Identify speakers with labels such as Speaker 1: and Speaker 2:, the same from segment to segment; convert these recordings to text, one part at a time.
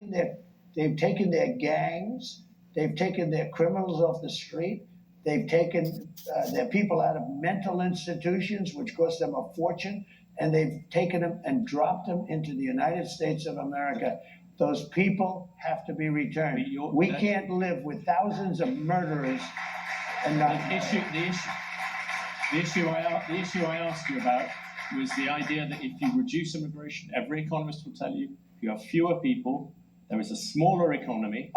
Speaker 1: they've taken their gangs, they've taken their criminals off the street, they've taken their people out of mental institutions, which cost them a fortune, and they've taken them and dropped them into the United States of America. Those people have to be returned. We can't live with thousands of murderers and not.
Speaker 2: The issue I asked you about was the idea that if you reduce immigration, every economist will tell you, if you have fewer people, there is a smaller economy.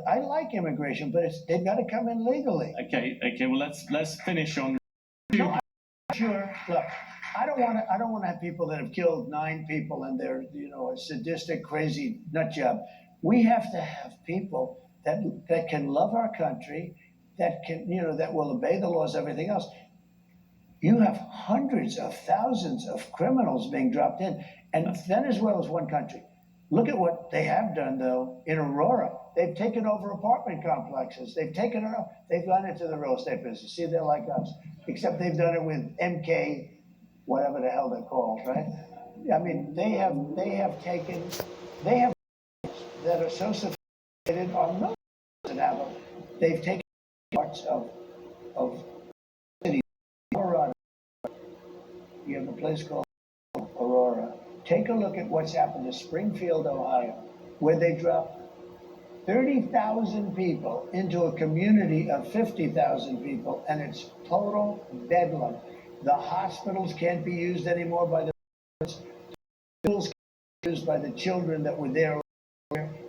Speaker 1: I like immigration, but they've got to come in legally.
Speaker 2: Okay. Well, let's finish on.
Speaker 1: No, I'm sure. Look, I don't want to have people that have killed 9 people and they're a sadistic, crazy nut job. We have to have people that can love our country, that can that will obey the laws, everything else. You have hundreds of thousands of criminals being dropped in, and Venezuela is one country. Look at what they have done, though, in Aurora. They've taken over apartment complexes. They've gone into the real estate business. See, they're like us, except they've done it with MK, whatever the hell they're called, right? I mean, they have that are so sophisticated on military. They've taken parts of cities. Colorado. You have a place called Aurora. Take a look at what's happened to Springfield, Ohio, where they dropped 30,000 people into a community of 50,000 people, and it's total bedlam. The hospitals can't be used anymore by the schools can't be used by the children that were there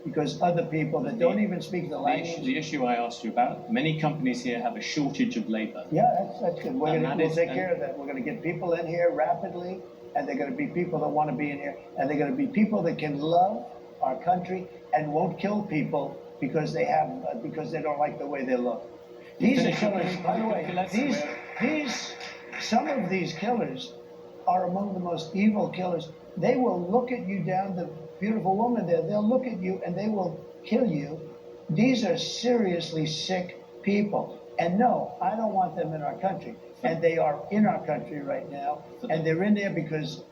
Speaker 1: because other people that don't even speak the language.
Speaker 2: The issue I asked you about, many companies here have a shortage of labor.
Speaker 1: Yeah, that's good. We'll take care of that. We're going to get people in here rapidly, and they're going to be people that want to be in here, and they're going to be people that can love our country and won't kill people because they don't like the way they look. These are killers, by the way. Some of these killers are among the most evil killers. They will look at you down, the beautiful woman there, they'll look at you and they will kill you. These are seriously sick people. And no, I don't want them in our country. And they are in our country right now. And they're in there because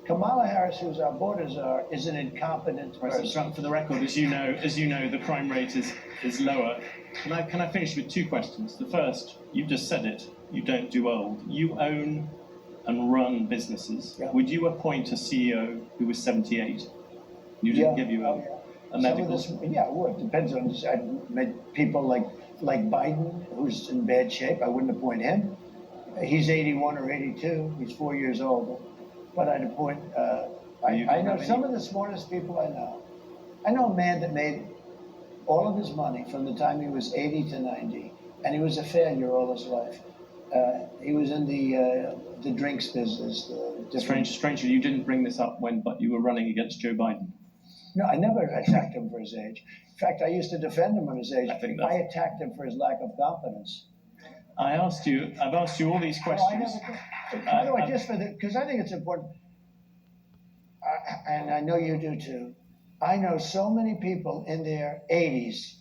Speaker 1: Kamala Harris, who's our border czar, is an incompetent person.
Speaker 2: For the record, as you know, the crime rate is lower. Can I finish with 2 questions? The first, you just said it, you don't do old. You own and run businesses.
Speaker 1: Yeah.
Speaker 2: Would you appoint a CEO who was 78? You didn't give you a medical.
Speaker 1: Yeah, it would. Depends on. I've met people like Biden, who's in bad shape. I wouldn't appoint him. He's 81 or 82. He's 4 years older. But I'd appoint. I know some of the smartest people I know. I know a man that made all of his money from the time he was 80 to 90, and he was a failure all his life. He was in the drinks business.
Speaker 2: Strangely, you didn't bring this up but you were running against Joe Biden.
Speaker 1: No, I never attacked him for his age. In fact, I used to defend him on his age. I attacked him for his lack of competence.
Speaker 2: I've asked you all these questions.
Speaker 1: By the way, because I think it's important, and I know you do too. I know so many people in their 80s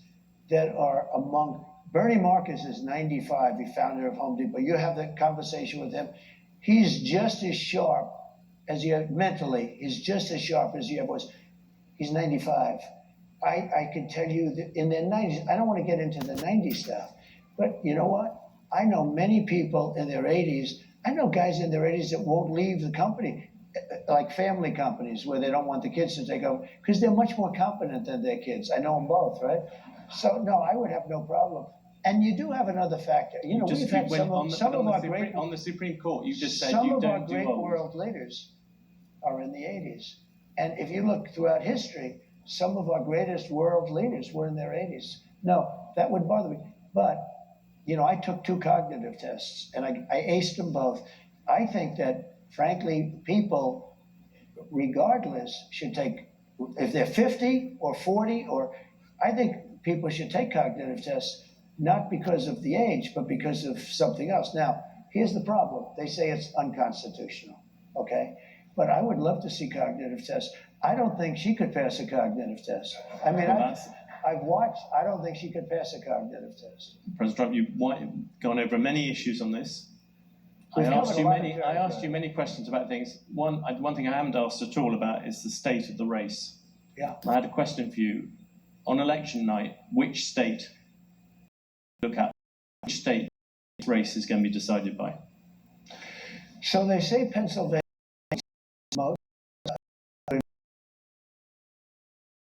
Speaker 1: that are among. Bernie Marcus is 95, the founder of Home Depot. You have that conversation with him. He's just as sharp as he mentally. He's just as sharp as he ever was. He's 95. I can tell you that in their 90s, I don't want to get into the 90s stuff, but you know what? I know many people in their 80s. I know guys in their 80s that won't leave the company, like family companies where they don't want the kids to take over because they're much more competent than their kids. I know them both, right? So no, I would have no problem. And you do have another factor. We've had on
Speaker 2: the Supreme Court. You just said you don't do
Speaker 1: some of our great world leaders are in the 80s, and if you look throughout history, some of our greatest world leaders were in their 80s. No, that would bother me. But I took 2 cognitive tests, and I aced them both. I think that, frankly, people, regardless, should take, if they're 50 or 40, I think people should take cognitive tests. Not because of the age, but because of something else. Now, here's the problem. They say it's unconstitutional, okay? But I would love to see cognitive tests. I don't think she could pass a cognitive test. I mean, I've watched. I don't think she could pass a cognitive test.
Speaker 2: President Trump, you've gone over many issues on this. I asked you many questions about things. One thing I haven't asked at all about is the state of the race.
Speaker 1: Yeah.
Speaker 2: I had a question for you. On election night, which state look at? Which state race is going to be decided by?
Speaker 1: So they say Pennsylvania.